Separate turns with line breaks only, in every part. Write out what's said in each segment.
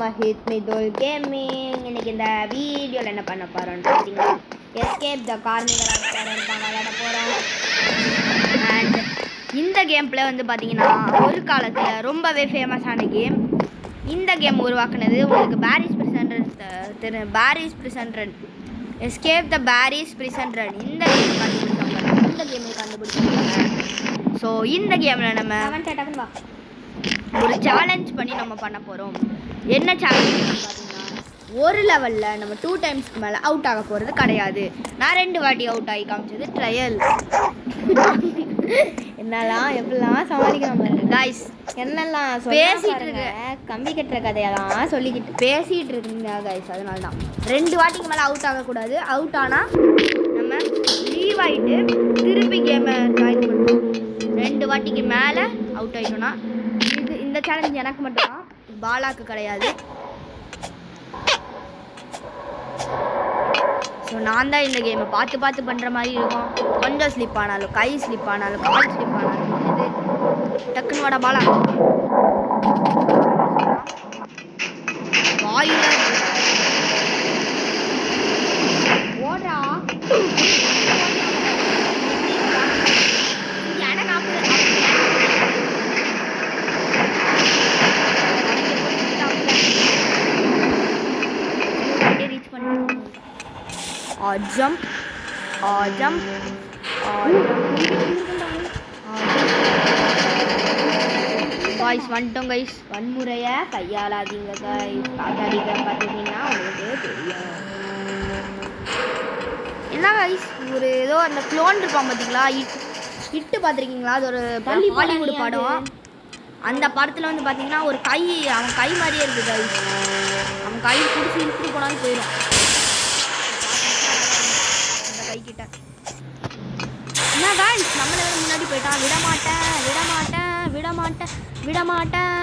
Mahith Mithul gaming. இன்னைக்கு இந்த வீடியோவில் என்ன பண்ண போகிறோம்னு பார்த்தீங்கன்னா எஸ்கேப் த கார்னிவல் விளையாட போகிறோம். அண்ட் இந்த கேம் பிளே வந்து பார்த்தீங்கன்னா ஒரு காலத்தில் ரொம்பவே ஃபேமஸான கேம். இந்த கேம் உருவாக்குனது உங்களுக்கு Paris prison escape the Paris prison இந்த கேமை கண்டுபிடிச்சாங்க. ஸோ இந்த கேமில் நம்ம ஒரு சேலஞ்ச் பண்ணி நம்ம பண்ண போகிறோம். என்ன சேலஞ்ச் பார்த்தீங்கன்னா ஒரு லெவலில் நம்ம 2 டைம்ஸ்க்கு மேலே அவுட் ஆக போகிறது கிடையாது. நான் 2 வாட்டி அவுட் ஆகி காமிச்சது ட்ரையல். என்னெல்லாம் எப்படிலாம் சமாளிக்கிறோம் காய்ஸ். என்னெல்லாம் பேசிகிட்டு இருக்க கம்பி கட்டுற கதையெல்லாம் சொல்லிக்கிட்டு பேசிகிட்டு இருக்குங்க காய்ஸ். அதனால தான் 2 வாட்டிக்கு மேலே அவுட் ஆகக்கூடாது. அவுட் ஆனால் நம்ம லீவ் ஆகிட்டு திருப்பி கேமை ஜாயின் பண்ணுறோம். 2 வாட்டிக்கு மேலே அவுட் ஆகிட்டோன்னா இந்த சேலஞ்ச் எனக்கு மட்டும்தான், பாலாக்கு கிடையாது. ஸோ நான் தான் இந்த கேமை பார்த்து பண்ணுற மாதிரி இருக்கும். கொஞ்சம் ஸ்லிப் ஆனாலும், கை ஸ்லிப் ஆனாலும், கால் ஸ்லிப் ஆனாலும் இது டக்குன்னு வாடா பாலா வாயில ஓடுறா. ஜம்ப் காய்ஸ் வந்துட்டோம் கைஸ். வன்முறையை கையாளாதீங்க கைஸ். காத்தாடிக்க பார்த்தீங்கன்னா உங்களுக்கு தெரியும். என்ன கைஸ், ஒரு ஏதோ அந்த க்ளோன் இருப்பான் பார்த்தீங்களா, இட்டு பார்த்துருக்கீங்களா? அது ஒரு ஹாலிவுட் படம். அந்த படத்தில் வந்து பார்த்தீங்கன்னா ஒரு கை, அவன் கை மாதிரியே இருக்குது கைஸ். அவன் கை பிடிச்சி இழுத்துட்டு போனாலும் போயிடும். கைக்கிட்ட என்ன காய்ஸ், நம்மளை முன்னாடி போயிட்டான். விடமாட்டேன்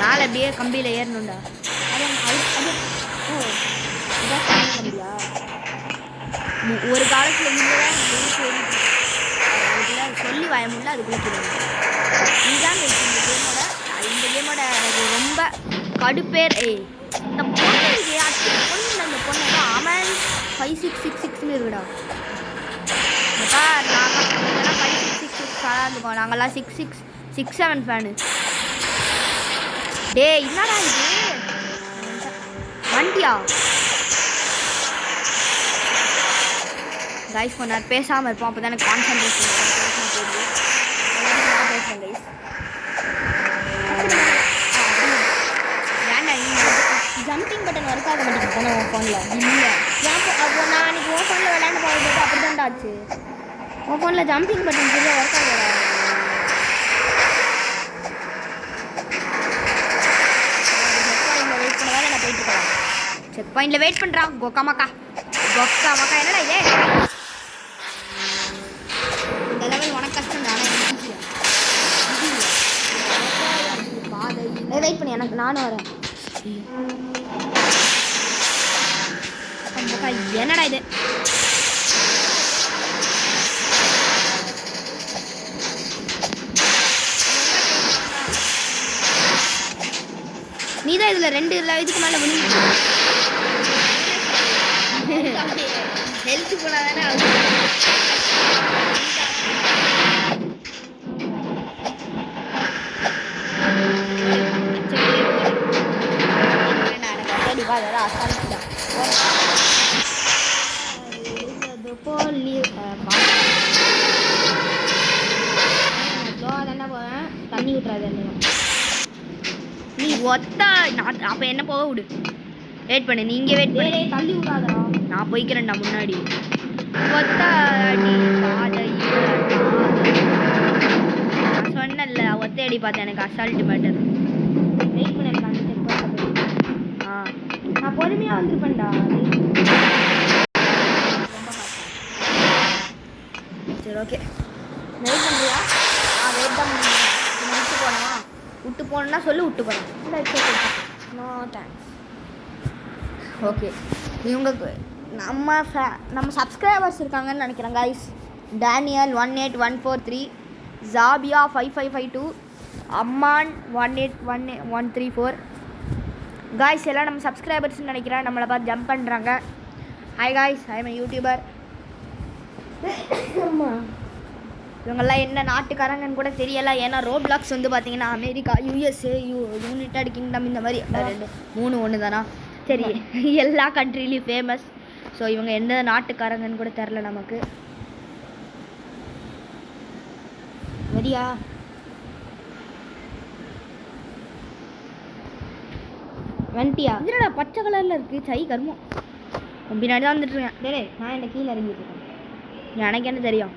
நாளை அப்படியே கம்பியில் ஏறணும்டா. ஒரு காலத்தில் சொல்லி வாய முடியல, அதுக்குள்ளே போடுவாங்க. இதுதான் இந்த கேமோட எனக்கு ரொம்ப கடுப்பேர். இந்த பொண்ணு அந்த பொண்ணு அவன் 5666 இருக்குடா. நாங்கள் 5666 இருந்துக்கோம். நாங்கள்லாம் 6667 ஃபேனு. டே என்னடா இது வண்டியா கைஸ்? கொஞ்ச நேரம் பேசாமல் இருப்போம், அப்போ தான் எனக்கு கான்சன்ட்ரேஷன் பேசுகிறேன் கைஸ். ஜம்பிங் பட்டன் ஒர்க் ஆக மாட்டேங்குது தானே உன் ஃபோனில்? இல்லை அப்போ நான் அன்றைக்கி உன் ஃபோனில் விளையாட போகும்போது அப்படி தான்டா ஆச்சு. உன் ஃபோனில் ஜம்பிங் பட்டன் சரியாக ஒர்க் ஆகல. வெயிட் பண்ண வேலை நான் போயிட்டு இருக்கேன். செக் பாயிண்டில் வெயிட் பண்ணுறான். கொக்கா மக்கா என்னடா இதே? இந்த லெவல் உனக்கு கஷ்டம் தானே. வெயிட் பண்ணி எனக்கு நானும் வரேன். என்னடா இது? நீதான் இதுல 2 இதுக்கு மேல ஹெல்த் போனாதானே தண்ணி விட்டுறாது நீ ஒத்தா. அப்போ என்ன போக விடு. வெயிட் பண்ணு, நீ இங்கே வெயிட் பண்ணு. தள்ளி விடாதா, நான் போய்க்கிறேன்டா முன்னாடி. ஒத்தாடி நான் சொன்னேன்ல, ஒத்தையடி பார்த்தேன். எனக்கு அசால்ட்டு மேட்டர். வெயிட் பண்ண எனக்கு அந்த நான் பொறுமையாக வந்துருப்பேன்டா. சரி ஓகே, வெயிட் பண்ணுறியா? வெயிட் தான் விட்டு போனோன்னா சொல்லி விட்டு போகிறேன். No thanks. ஓகே, இவங்களுக்கு நம்ம சப்ஸ்கிரைபர்ஸ் இருக்காங்கன்னு நினைக்கிறேன் கைஸ். டேனியல் 18143, ஜாபியா 5552, அம்மான் 181134 காய்ஸ் எல்லாம் நம்ம சப்ஸ்கிரைபர்ஸ்னு நினைக்கிறேன். நம்மளை பார்த்து ஜம்ப் பண்ணுறாங்க. Hi guys, I am YouTuber. இவங்கெல்லாம் என்ன நாட்டுக்காரங்கன்னு கூட தெரியலை. ஏன்னா ரோப்ளாக்ஸ் வந்து பார்த்தீங்கன்னா அமெரிக்கா, யூஎஸ்ஏ, யுனைடெட் கிங்டம் இந்த மாதிரி 3 ஒன்று தானா. சரி, எல்லா கண்ட்ரிலையும் ஃபேமஸ். ஸோ இவங்க எந்த நாட்டுக்காரங்கன்னு கூட தெரில நமக்கு. சரியா வந்துட்டியா? இல்லைடா, பச்சை கலரில் இருக்குது. சை கர்மம். பின்னாடி தான் வந்துட்டுருக்கேன். டே நான் என்ன கீழே இறங்கிட்டு இருக்கேன். எனக்கு என்ன தெரியும்?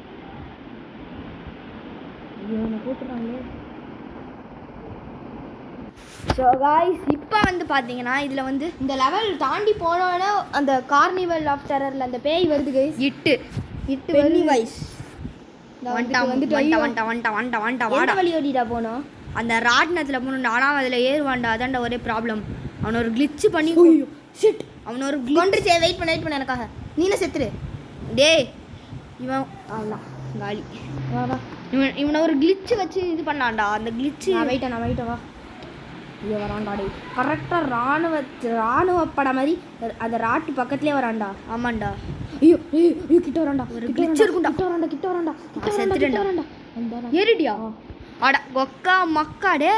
இவனை போட்டுறாங்களே. ஸோ காய்ஸ் இப்போ வந்து பார்த்தீங்கன்னா இதில் வந்து இந்த லெவல் தாண்டி போனோன்னா அந்த கார்னிவல் ஆஃப் டெரரில் அந்த பேய் வருது கைஸ். இட்டு வெள்ளி வைஸ் வந்துட்டு வழி ஓடிடா போனோம். அந்த ராட்னத்தில் போகணும். நானும் அதில் ஏறுவான்டா. அதான்டா ஒரே ப்ராப்ளம். அவனை ஒரு கிளிச்சு பண்ணி ஷிட் அவனை ஒரு கொண்டுச்சே. வெயிட் பண்ண எனக்காக. நீனே செத்துரு. டே இவன் அவன்தான் காலி. இவனை ஒரு கிளிச்சு வச்சு இது பண்ணான்டா. அந்த கிளிச்சு வெயிட்டா வா. ஐயோ வரான்டா. டே கரெக்டாக ராணுவ படம் மாதிரி அந்த ராட்டு பக்கத்துலேயே வரான்டா. ஆமாண்டா. ஐயோ ஐயோ கிட்ட வரான்டா. ஒரு கிளிச்சு இருக்கும்டா. கிட்ட வரான்டா. செத்துட்டேன்டா. ஏறிட்டியா? அட கொக்கா மக்கா. டே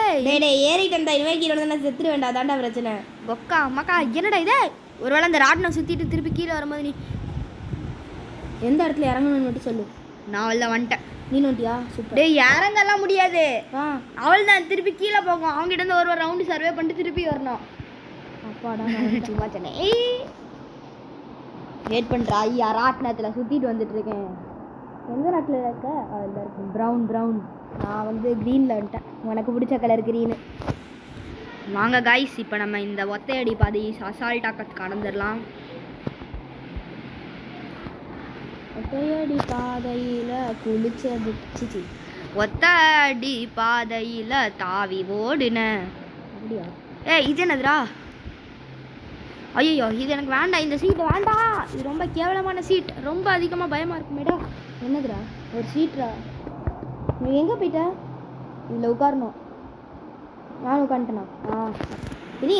ஏறிட்டேன்டா. இனிமே கீழே வந்து நான் செத்துரு வேண்டாம். அதான்டா பிரச்சனை. கொக்கா மக்கா என்னடா இதே? ஒருவேளை அந்த ராட்னம் சுற்றிட்டு திருப்பி கீழே வரும்போது நீ எந்த இடத்துல இறங்கணும்னு மட்டும் சொல்லு. நான் அவள் தான் வந்துட்டேன். நீ வந்துட்டியா? சூப்பர். டே இறங்கலாம் முடியாது. அவள் தான் திருப்பி கீழே போகும். அவங்ககிட்ட இருந்து ஒரு ரவுண்டு சர்வே பண்ணிட்டு திருப்பி வரணும். அப்பாடா சும்மா சொன்னேன். வெயிட் பண்ணுறா. ஐயா ராட்னத்தில் சுற்றிட்டு வந்துட்டு இருக்கேன். எந்த நாட்டில் இருக்க? அதில் இருக்கும். ப்ரௌன். நான் வந்து க்ரீனில் வந்துட்டேன். உனக்கு பிடிச்ச கலர் க்ரீனு. வாங்க காய்ஸ், இப்போ நம்ம இந்த ஒத்தையடி பாதை அசால்ட்டாக கடந்துடலாம். ஒத்தையடி பாதையில் குளிச்சது ஒத்தடி பாதையில் தாவி ஓடுன. அப்படியா? இது என்னதுடா? ஐயோ இது எனக்கு வேண்டாம். இந்த சீட் வேண்டாம். இது ரொம்ப கேவலமான சீட். ரொம்ப அதிகமாக பயமாக இருக்குமேடா. என்னதுடா? ஒரு சீட்ரா. நீ எங்கே போயிட்ட? இதில் உட்காரணும். நான் உட்காந்துட்டேனா? நீ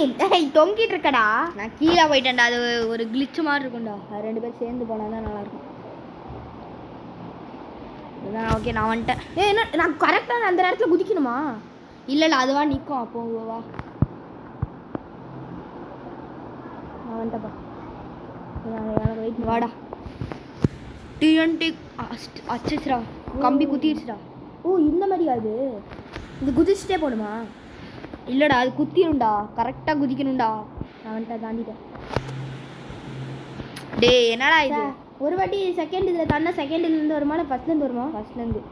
தொங்கிட்டு இருக்கடா. நான் கீழே போயிட்டேன்டா. அது ஒரு கிளிச்சு மாதிரி இருக்கும்டா. அது 2 பேர் சேர்ந்து போனால் தான் நல்லாயிருக்கும். ஓகே நான் வந்துட்டேன். என்ன நான் கரெக்டாக அந்த நேரத்தில் குதிக்கணுமா? இல்லை அதுவா நிற்கும். அப்போ வா நான் வந்துட்டப்பா. எனக்கு வெயிட் வாடா. டிஎன்டி அச்சுச்சுடா. கம்பி குத்திடுச்சுடா. ஓ இந்த மாதிரியா? அது இது குதிச்சுட்டே போடுமா? இல்லைடா அது குத்திடும்டா. கரெக்டாக குதிக்கணும்டா. நான் வந்துட்டேன். தாண்டிட்டேன். டே என்னடா இது? ஒரு வாட்டி செகண்ட் இதில் தானே. செகண்ட்லேருந்து வருமா இல்லை ஃபஸ்ட்லேருந்து வருமா? ஃபஸ்ட்லேருந்து.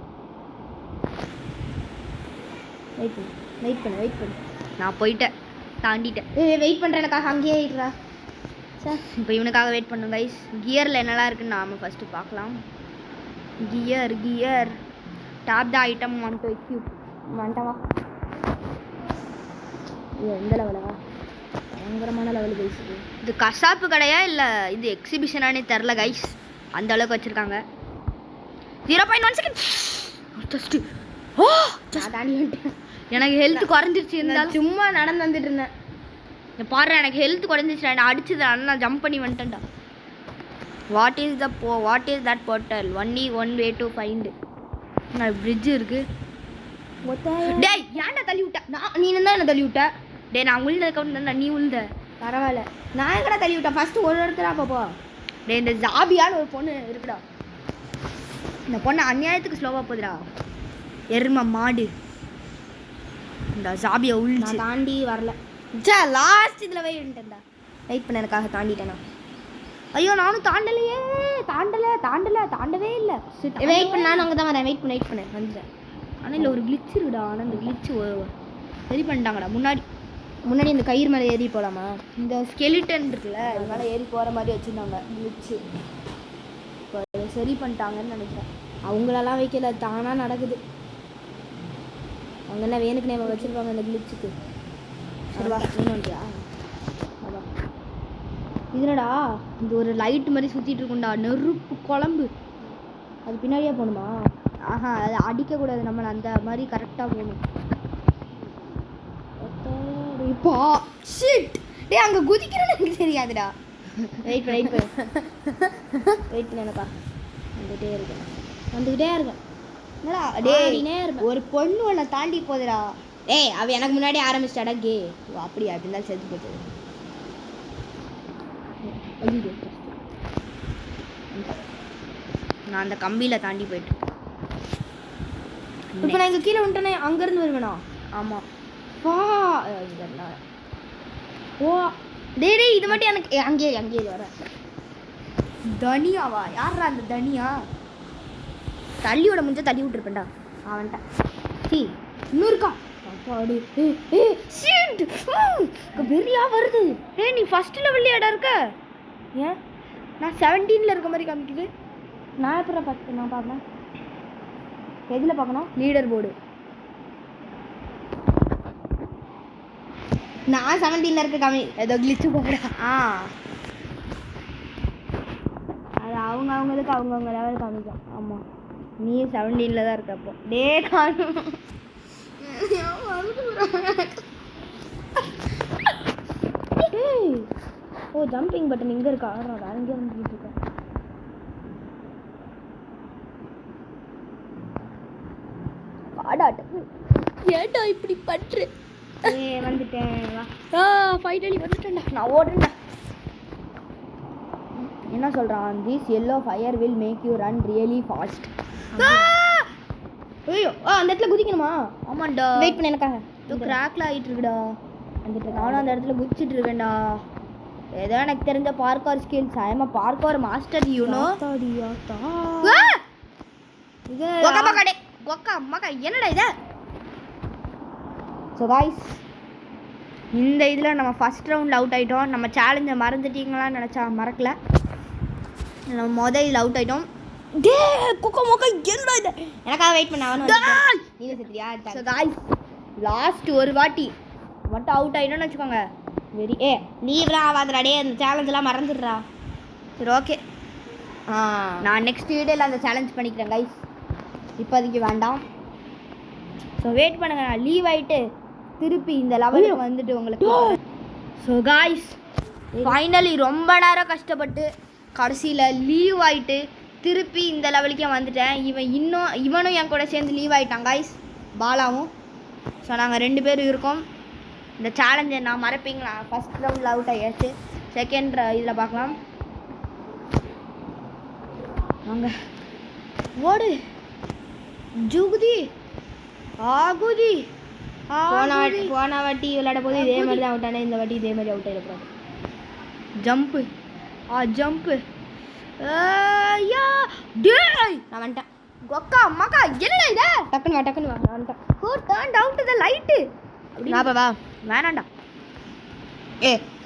வெயிட் பண்ணு. நான் போயிட்டேன். தாண்டிட்டேன். வெயிட் பண்ணுறேன். எனக்காக அங்கேயே ஆயிடுறா சார். இப்போ இவனுக்காக வெயிட் பண்ணும் கைஸ். கியரில் என்னெல்லாம் இருக்குன்னு நாம் ஃபஸ்ட்டு பார்க்கலாம். Gear top the item one to equip. வந்துட்டவா? எந்த லெவலா? பயங்கரமான லெவல் கைஸ். இது கசாப்பு கடையா இல்லை இது எக்ஸிபிஷனானே தெரில கைஸ். அந்த அளவுக்கு வச்சுருக்காங்க. 0.1 செகண்ட். ஓ தாண்டி வந்துட்டேன். எனக்கு ஹெல்த் குறைஞ்சிருச்சு. இருந்தாலும் சும்மா நடந்து வந்துட்டு இருந்தேன். பாரு எனக்கு ஹெல்த் குறைஞ்சிச்சு. நான் அடிச்சது நான் ஜம்ப் பண்ணி வந்துட்டேன்டா. What is that portal? Only one way to find. நான் பிரிட்ஜ் இருக்கு. டேய் ஏன்டா தள்ளி விட்ட? நீ தான் என்ன தள்ளி விட்ட? டே நான் உழுந்ததுக்கப்புறம் தான் நீ உழுந்த. பரவாயில்ல. நான் எங்கடா தள்ளி விட்டேன்? ஃபஸ்ட்டு ஒரு இடத்துல அப்போ. டே இந்த ஜாபியான்னு ஒரு பொண்ணு இருக்குடா. இந்த பொண்ணு அநியாயத்துக்கு ஸ்லோவாக போகுதுடா. எருமை மாடு. இந்த ஜாபியை உழுந்து தாண்டி வரல. லாஸ்ட் இதில் வெயிட்டேன்டா. வெயிட் பண்ண எனக்காக தாண்டிட்டேனா? ஐயோ நானும் தாண்டலையே. தாண்டவே இல்லை. வெயிட் பண்ண நானும் அங்கே தான் வரேன். வெயிட் பண்ண வந்துட்டேன். ஆனால் இல்லை ஒரு கிளிச்சு இருக்குடா. ஆனால் இந்த கிளிச்சு சரி பண்ணிட்டாங்கடா. முன்னாடி இந்த கயிறு மேலே ஏறி போகலாமா? இந்த ஸ்கெலிட்டன் இருக்குல்ல, அது மேலே ஏறி போகிற மாதிரி வச்சுருந்தாங்க கிளிச்சு. இப்போ அதை சரி பண்ணிட்டாங்கன்னு நினைக்கிறேன். அவங்களெல்லாம் வைக்கல, தானாக நடக்குது. அவங்க என்ன வேணுக்குனே வச்சுருப்பாங்க அந்த கிளிச்சுக்கு. சரிவா வேணும்ட்டியா? அதான் இதுனடா இந்த ஒரு லைட் மாதிரி சுற்றிட்டு இருக்கும்டா. நெருப்பு குழம்பு. அது பின்னாடியே போகணுமா? ஆஹா அது அடிக்கக்கூடாது. நம்ம அந்த மாதிரி கரெக்டாக போகணும். பா ஷிட் டேய் அங்கே குதிக்கிறேன்னு எனக்கு தெரியாதுடா. வெயிட் பண்ணேனக்கா வந்துகிட்டே இருக்கேன் என்னடா டேய் ஒரு பொண்ணு உன்னை தாண்டி போகுதுடா. ஏய் அவள் எனக்கு முன்னாடி ஆரம்பிச்சிட்டாடா கே. ஓ அப்படியா அப்படி இருந்தாலும் சேர்த்து போச்சு. நான் அந்த கம்பியில் தாண்டி போயிட்டு இப்போ நான் இங்கே கீழே வந்துட்டேனே அங்கேருந்து வருவேண்ணா. ஆமாம் வா ஓ டேய் இது மட்டும் எனக்கு அங்கேயே வர தனியாவா யாரா அந்த தனியா தள்ளியோட முடிஞ்ச தள்ளி விட்டுருப்பேன்டா அவன்ட்டேன். சி இன்னும் இருக்கா அப்பாடி வெறியா வருது. நீ ஃபர்ஸ்ட் லெவல்ல இடம் இருக்க ஏன் நான் 17ல் இருக்க மாதிரி காமிக்குது. நான் எப்போ ஃபஸ்ட்டு நான் பார்க்கணும் எதில் பார்க்கணும் லீடர் போர்டு. நான் 17ல் இருக்க காமி ஏதோ கிளிச்சு போகடா. அது அவங்கவுங்களுக்கு அவங்கவுங்க லெவல் காமிக்கும். ஆமாம் நீ 17ல் தான் இருக்க. அப்போ டே காணும் ஓ ஜம்பிங் பட்டன் இங்கே இருக்கா. வேற எங்கேயும் வந்துட்டு இருக்கேன். ஏன்டா இப்படி பண்ற. வந்துட்டேன் ஃபைனலி வந்துட்டேன்டா. நான் ஓடுறேன்டா. என்ன சொல்கிறான் this yellow fire will make you run really fast. ஐயோ அந்த இடத்துல குதிக்கணுமா. ஆமாண்டா வெயிட் பண்ண எனக்காக இதோ கிராக்ல ஆகிட்டு இருக்குடா. வந்துட்டு நானும் அந்த இடத்துல குதிச்சிட்டு இருக்கேன்டா. ஏதோ எனக்கு தெரிஞ்ச parkour skills. I am parkour master you know. என்னடா இது. ஸோ காய்ஸ் இந்த இதில் நம்ம ஃபஸ்ட் ரவுண்டில் அவுட் ஆகிட்டோம். நம்ம சேலஞ்சை மறந்துட்டீங்களான்னு நினச்சா மறக்கல. நம்ம இதில் அவுட் ஆகிட்டோம். டே குக்க மொக்க என்னடா இது. எனக்காக வெயிட் பண்ண அவனு நீங்கள் செத்துறியா. ஸோ காய்ஸ் லாஸ்ட் ஒரு வாட்டி மட்டும் அவுட் ஆகிட்டோன்னு வச்சுக்கோங்க. வெரி லீவ்லாம் ஆகாதுடா. டே அந்த சேலஞ்செலாம் மறந்துடுறா. சரி ஓகே நான் நெக்ஸ்ட் வீடியோவில் அந்த சேலஞ்ச் பண்ணிக்கிறேன் கைஸ். இப்போதைக்கு வேண்டாம். ஸோ வெயிட் பண்ணுங்கள். நான் லீவ் ஆகிட்டு திருப்பி இந்த லெவலுக்கு வந்துட்டு உங்களுக்கு. ஸோ காய்ஸ் ஃபைனலி ரொம்ப நேரம் கஷ்டப்பட்டு கடைசியில் லீவ் ஆகிட்டு திருப்பி இந்த லெவலுக்கே வந்துட்டேன். இவனும் என் கூட சேர்ந்து லீவ் ஆகிட்டான் காய்ஸ், பாலாவும். ஸோ நாங்கள் 2 பேர் இருக்கோம். இந்த சேலஞ்சை நான் மறப்பீங்களா. ஃபஸ்ட் ரவுண்டில் அவுட் ஆகியாச்சு. செகண்ட் இதில் பார்க்கலாம் வாங்க. ஓடு ஜூகுதி ஆகுதி. போன வாட்டி விளையாட போது இதே மாதிரி தான் அவுட் ஆனேன். இந்த வாட்டி இதே மாதிரி அவுட் ஆகிடக்கூடாது. ஜம்ப்பு ஜம்ப்பு நான் வந்துட்டேன். கொக்கா அம்மாக்கா என்ன இது. டக்குன்னு வா நான் வந்துட்டேன். Oh turn down to the light அப்படி வா வேணாண்டா.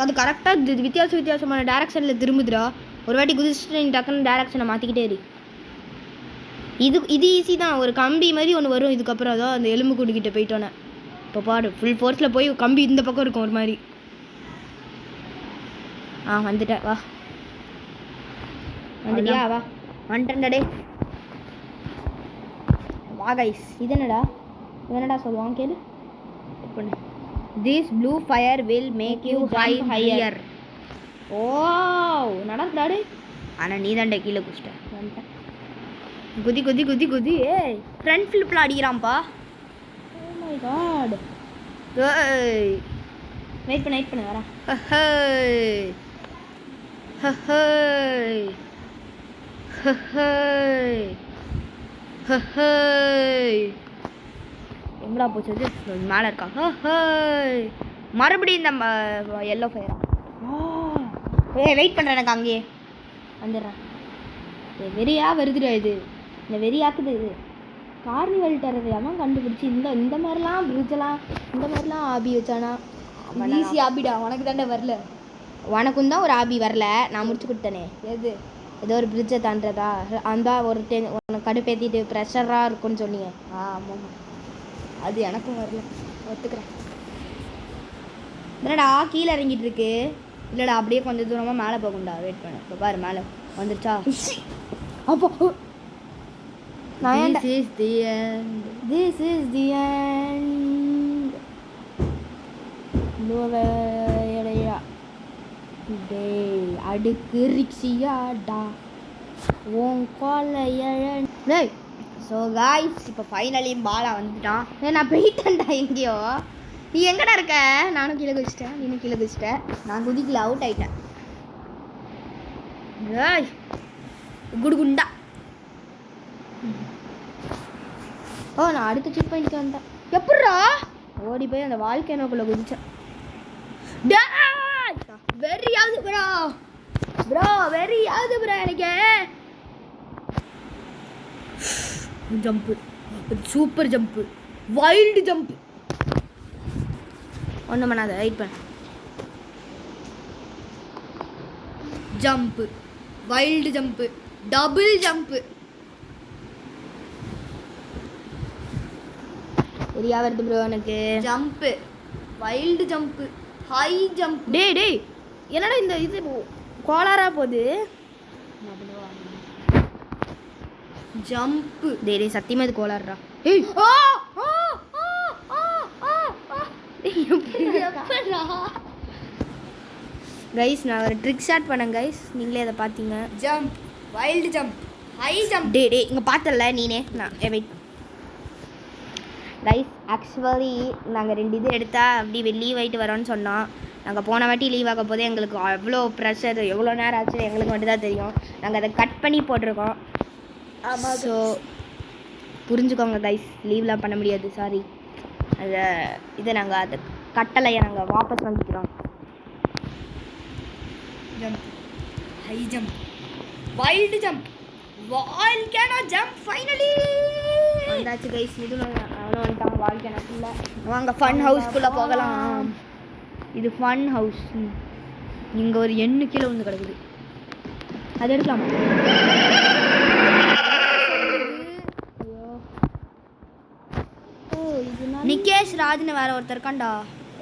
அது கரெக்டாக வித்தியாசமான டேரக்ஷனில் திரும்புதுடா. ஒரு வாட்டி குதிச்சுட்டு நீ டக்குன்னு டேரக்ஷனை மாற்றிக்கிட்டே இரு. இது ஈஸி தான். ஒரு கம்பி மாதிரி ஒன்று வரும். இதுக்கப்புறம் தான் அந்த எலும்பு கூடிக்கிட்ட போயிட்டோன்னே இப்போ பாடு ஃபுல் ஃபோர்ஸில் போய் கம்பி இந்த பக்கம் இருக்கும் ஒரு மாதிரி. வந்துட்டேன் வா. வந்துட்டியா வா வந்துட்டேன்டா. டே வா கைஸ். இது என்னடா சொல்லுவான் கேளு. பண்ணு. This blue fire will make you jump higher. Oh நடக்குதாடு. ஆனால் நீ தான்டா கீழே குதிச்சிட்டேன். வந்துட்டேன். குதி குதி குதி குதி. ஃப்ரண்ட் ஃப்ளிப்பில் அடிக்கிறான்ப்பா. Oh my god. வெயிட் பண்ண வரேன். எங்கடா போச்சு அது. மேலே இருக்கா. மறுபடியும் இந்த எல்லோ ஃபயரா. வெயிட் பண்ணுறேன். எனக்கு அங்கேயே வந்துடுறேன். வெறியா வருதுடா. இது இந்த வெறியாக்குது. இது கார்னிவல் டெரர் அவன் கண்டுபிடிச்சி இந்த மாதிரிலாம் பிரிட்ஜெல்லாம் இந்த மாதிரிலாம் ஆபி வச்சானா. ஈஸி ஆபிடா. உனக்கு தாண்டா வரல. உனக்கும் தான் ஒரு ஆபி வரல. நான் முடிச்சு கொடுத்தேனே. ஏதோ ஒரு பிரிட்ஜை தாண்டதா அந்த ஒரு உனக்கு கடுப்பேற்றிட்டு ப்ரெஷராக இருக்குன்னு சொன்னீங்க. ஆமாம் அது எனக்கும் வரல. ஒத்துக்கிறேன். என்னடா கீழே இறங்கிட்டு இருக்கு. இல்லைடா அப்படியே கொஞ்சம் தூரமாக மேலே போகும்டா. வெயிட் பண்ண. இப்போ பாரு மேலே வந்துருச்சா. அப்போ This is the end. டேய் அடுக்கு ரிக்ஷியாடா உன் டேய். ஸோ காய்ஸ் இப்போ ஃபைனலி பாலா வந்துட்டான். நான் போயிட்டேன்டா எங்கேயோ. நீ எங்கடா இருக்க? நானும் கீழே குதிச்சிட்டேன், நீனும் கீழே குதிச்சிட்டேன். நான் குதிக்கல, அவுட் ஆயிட்டேன். ஏய் குடுகுண்டா. ஓ நான் அடுத்த செக் பாயிண்ட்க்கு வந்தேன். எப்பட்றா ஓடி போய் அந்த வால்கேனோக்குள்ள குதிச்சேன். வெறியாவது ப்ரோ வெறியாவது ப்ரோ எனக்கு. Jump, super jump, wild jump. ஒன்றும் பண்ணாத, வெயிட் பண்ண. Jump, wild jump, double jump. சரியா வருது ப்ரோ எனக்கு. Jump, wild jump, high jump. டேய் என்னடா இந்த இது கோளாரா போகுது. ஜம்ப்பு டேய் சத்தியமா இது கோளாறுடா. ஏய் கைஸ் நான் ஒரு ட்ரிக் ஸ்டார்ட் பண்ணேன் கைஸ், நீங்களே அதை பார்த்தீங்க. Jump, wild jump, high jump. டேய் இங்கே பார்த்தல நீனே. நான் வெயிட் கைஸ், ஆக்சுவலி நாங்கள் 2 இது எடுத்தால் அப்படி லீவ் ஆகிட்டு வரோன்னு சொன்னோம். நாங்கள் போன வாட்டி லீவ் ஆக போதே எங்களுக்கு அவ்வளோ ப்ரெஷர், எவ்வளோ நேரம் ஆச்சு எங்களுக்கு மட்டும் தான் தெரியும். நாங்கள் அதை கட் பண்ணி போட்டிருக்கோம். ஆமாம், ஸோ புரிஞ்சுக்கோங்க கைஸ், லீவ்லாம் பண்ண முடியாது, சாரி. இதை நாங்கள் அதை கட்டளையை நாங்கள் வாபஸ் வாங்கிக்கிறோம். Jump, high jump, wild jump, volcano jump. Finally வந்தாச்சு கைஸ். இது அவனும் வந்துட்டாங்க வால்கேனோக்குள்ள. வாங்க ஃபன் ஹவுஸ்க்குள்ளே போகலாம். இது ஃபன் ஹவுஸ். இங்கே ஒரு எண்ணு கீழே வந்து கிடக்குது, அது எடுக்கலாம். நிகேஷ் ராஜ்னு வேற ஒருத்தர் இருக்காண்டா.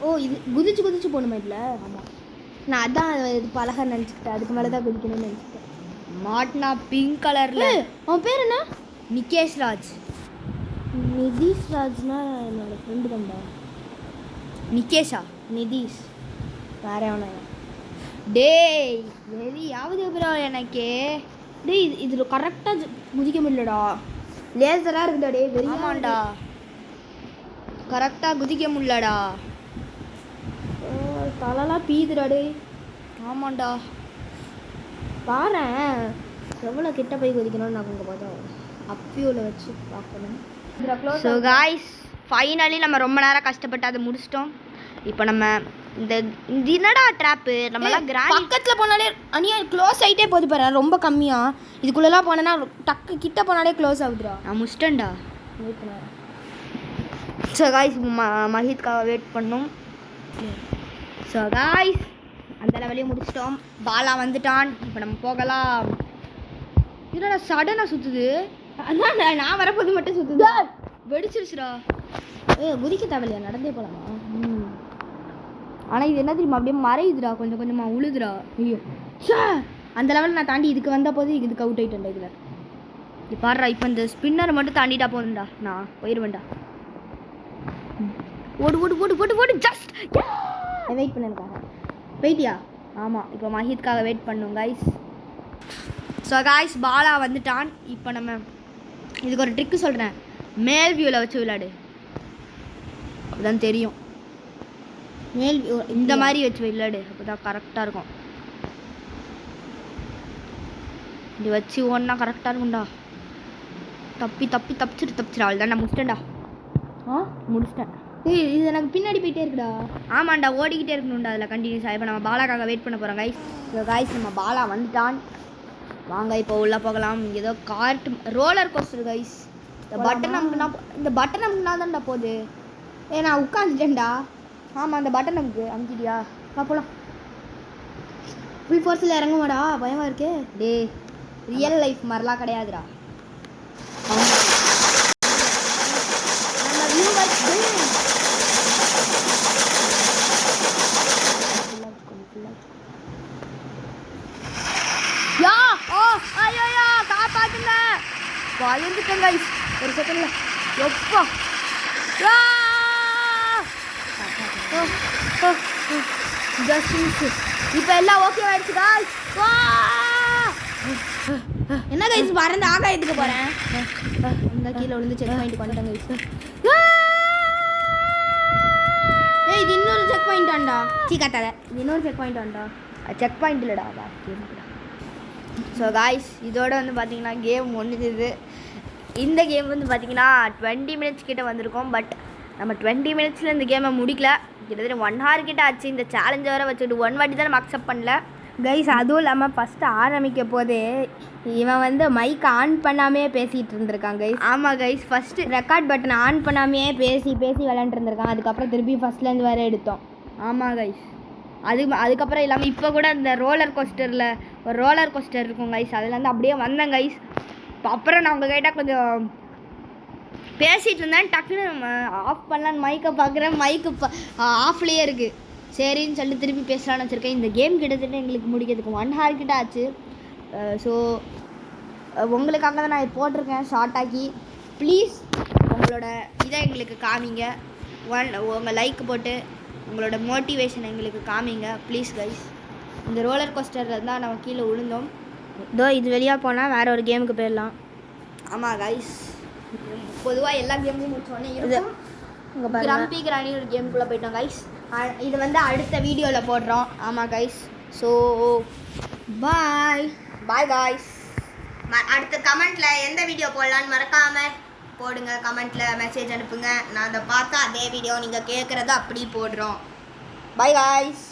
ஓ இது குதிச்சு போகணுமா இதில்? ஆமாம், நான் அதான் இது பலகை நினச்சிக்கிட்டேன், அதுக்கு மேலே தான் குதிக்கணும்னு நினச்சிக்கிட்டேன். மாட்னா பிங்க் கலரில். அவன் பேர் என்ன? நிகேஷ் ராஜ். நிதீஷ் ராஜ்னா என்னோட ஃப்ரெண்டு தான்டா. நிகேஷா? நிதீஷ் வேற எவனா? டேய் வெறியாவது ப்ரோ எனக்கு. டேய் இதில் கரெக்டாக குதிக்க முடியலடா, லேசராக இருக்குடா. டே வெறியாமாண்டா, கரெக்டாக குதிக்க முடியலடா, தலைலாம் பீதுடா. டே ஆமாண்டா, பாரேன் எவ்வளோ கிட்ட போய் குதிக்கணும்னு நான் இங்கே பார்த்தோம். அப்பியூவில் வச்சு பார்க்கணும். ஸோ காய்ஸ் ஃபைனலி நம்ம ரொம்ப நேரம் கஷ்டப்பட்டு அதை முடிச்சிட்டோம். இப்போ நம்ம இந்த என்னடா ட்ராப்பு, நம்மளாம் பக்கத்தில் போனாலே அனியா க்ளோஸ் ஆகிட்டே போகுது பாரு, ரொம்ப கம்மியாக. இதுக்குள்ளெல்லாம் போனேன்னா டக்கு கிட்ட போனாலே க்ளோஸ் ஆகுதுடா. நான் முடிச்சிட்டேன்டா. வெயிட் பண்ண. ஸோ காய்ஸ் மஹித்காக வெயிட் பண்ணோம். ஸோ காய்ஸ் அந்த லெவலையும் முடிச்சிட்டோம். பாலா வந்துட்டான். இப்போ நம்ம போகலாம். இதோட சடனாக சுற்றுது. அதான் நான் வரப்போது மட்டும் சுற்றுது. வெடிச்சிருச்சுடா. குதிக்க தேவையில்லையா, நடந்தே போகலாமா? ஆனால் இது என்ன தெரியுமா, அப்படியே மறையுதுடா, கொஞ்சம் கொஞ்சமாக உழுதுடா. ஐயோ அந்த லெவலில் நான் தாண்டி இதுக்கு வந்த போது இதுக்கு அவுட் ஆகிட்டேன்டா. இதில் இது பாடுறா, இப்போ இந்த ஸ்பின்னர் மட்டும் தாண்டிட்டா போதும்டா, நான் போயிடுவேன்டா. ஓடு ஓடு ஓடு ஓடு ஓடு. ஜஸ்ட் வெயிட் பண்ணிருக்காங்க. வெயிட்டியா? ஆமாம், இப்போ மஹித்காக வெயிட் பண்ணும் கைஸ். ஸோ கைஸ் பாலா வந்துட்டான். இப்போ நம்ம இதுக்கு ஒரு ட்ரிக்கு சொல்கிறேன், மேல் வியூவில் வச்சு விளையாடு, அப்போதான் தெரியும். மேல் வியூ இந்த மாதிரி வச்சு விளையாடு, அப்போ தான் கரெக்டாக இருக்கும். இப்படி வச்சு ஒன்றா கரெக்டாக இருக்கும்டா. தப்பிச்சிட்டு அவள் தான் நான் முடிச்சிட்டேன்டா. முடிச்சிட்டேன். ஏய் இது எனக்கு பின்னாடி போயிட்டே இருக்குடா. ஆமாண்டா, ஓடிக்கிட்டே இருக்கணும்டா அதில் கண்டினியூஸாக. இப்போ நம்ம பாலாக்காக வெயிட் பண்ண போகிறோம் கைஸ். கைஸ் நம்ம பாலா வந்துட்டான். வாங்க இப்போ உள்ளே போகலாம். ஏதோ கார்ட் ரோலர் கோஸ்டர் கைஸ். இந்த பட்டன் நமக்குனா தான்டா போகுது. நான் உட்காந்துட்டேன்டா. ஆமாம், அந்த பட்டன் நமக்கு அமுக்கிட்டியா? போகலாம். ஃபுல் ஃபோர்ஸில் இறங்குமாடா, பயமாக இருக்கே. டே ரியல் லைஃப் மாதிரிலாம் கிடையாதுடா. வளர்ந்துட்டேன் கைஸ் ஒரு செகண்ட்ல. எப்பா ஜஸ்ட் மிஸ். இப்போ எல்லாம் ஓகே ஆயிடுச்சு guys. வா என்ன கைஸ் பறந்து ஆகாயத்துக்கு போகிறேன். இந்த கீழே விழுந்து செக் பாயிண்ட் வந்துட்டேன் கைஸ். ஏய் இது இன்னொரு செக் பாயிண்ட் ஆண்டா. கத்தாத, இது இன்னொரு செக் பாயிண்ட் ஆண்டா. செக் பாயிண்ட் இல்லைடா கேம்டா. ஸோ காய்ஸ் இதோட வந்து பார்த்தீங்கன்னா கேம் முடிஞ்சுது. இந்த கேம் வந்து பார்த்தீங்கன்னா 20 மினிட்ஸ் கிட்ட வந்திருக்கோம். பட் நம்ம 20 மினிட்ஸில் இந்த கேமை முடிக்கல. கிட்டத்தட்ட 1 hour கிட்ட ஆச்சு. இந்த சேலஞ்சை வர வச்சுட்டு 1 வாட்டி தான் நம்ம அக்செப்ட் பண்ணல கைஸ். அதுவும் இல்லாமல் ஃபஸ்ட்டு ஆரம்பிக்க போதே இவன் வந்து மைக் ஆன் பண்ணாமே பேசிகிட்டு இருந்திருக்கான் கைஸ். ஆமாம் guys, first record button on பண்ணாமையே பேசி விளாண்டுருந்துருக்கான். அதுக்கப்புறம் திருப்பி ஃபஸ்ட்லேருந்து வேறு எடுத்தோம். ஆமாம் கைஸ், அதுக்கப்புறம் இல்லாமல் இப்போ கூட இந்த ரோலர் கோஸ்டரில் ஒரு ரோலர் கோஸ்டர் இருக்கும் கைஸ், அதுலேருந்து அப்படியே வந்தேன் கைஸ். அப்புறம் நான் உங்கள் கிட்ட கொஞ்சம் பேசிகிட்டு இருந்தேன். டக்குன்னு நம்ம ஆஃப் பண்ணலான்னு மைக்கை பார்க்குறேன், மைக்கு ஆஃப்லேயே இருக்குது. சரின்னு சொல்லிட்டு திருப்பி பேசலான்னு வச்சுருக்கேன். இந்த கேம் கிட்டத்தட்ட எங்களுக்கு முடிக்கிறதுக்கு 1 hour கிட்ட ஆச்சு. ஸோ உங்களுக்காக தான் நான் போட்டிருக்கேன் ஷார்ட்டாக்கி. ப்ளீஸ் உங்களோட இதை எங்களுக்கு காமிங்க. உங்கள் லைக் போட்டு உங்களோட மோட்டிவேஷன் எங்களுக்கு காமிங்க ப்ளீஸ் கைஸ். இந்த ரோலர் கோஸ்டரில் தான் நம்ம கீழே விழுந்தோம். இதோ இது வெளியாக போனால் வேறு ஒரு கேமுக்கு போயிடலாம். ஆமாம் கைஸ், பொதுவாக எல்லா கேமும் முடிச்சோடனே இருக்கும். கிரம்பி கிராணி ஒரு கேமுக்குள்ளே போயிட்டோம் கைஸ். இது வந்து அடுத்த வீடியோவில் போடுறோம். ஆமாம் கைஸ். So bye guys. அடுத்த கமெண்ட்டில் எந்த வீடியோ போடலான்னு மறக்காமல் போடுங்க. கமெண்ட்டில் மெசேஜ் அனுப்புங்க. நான் அதை பார்த்தா அதே வீடியோ நீங்கள் கேட்குறத அப்படி போடுறோம். Bye guys.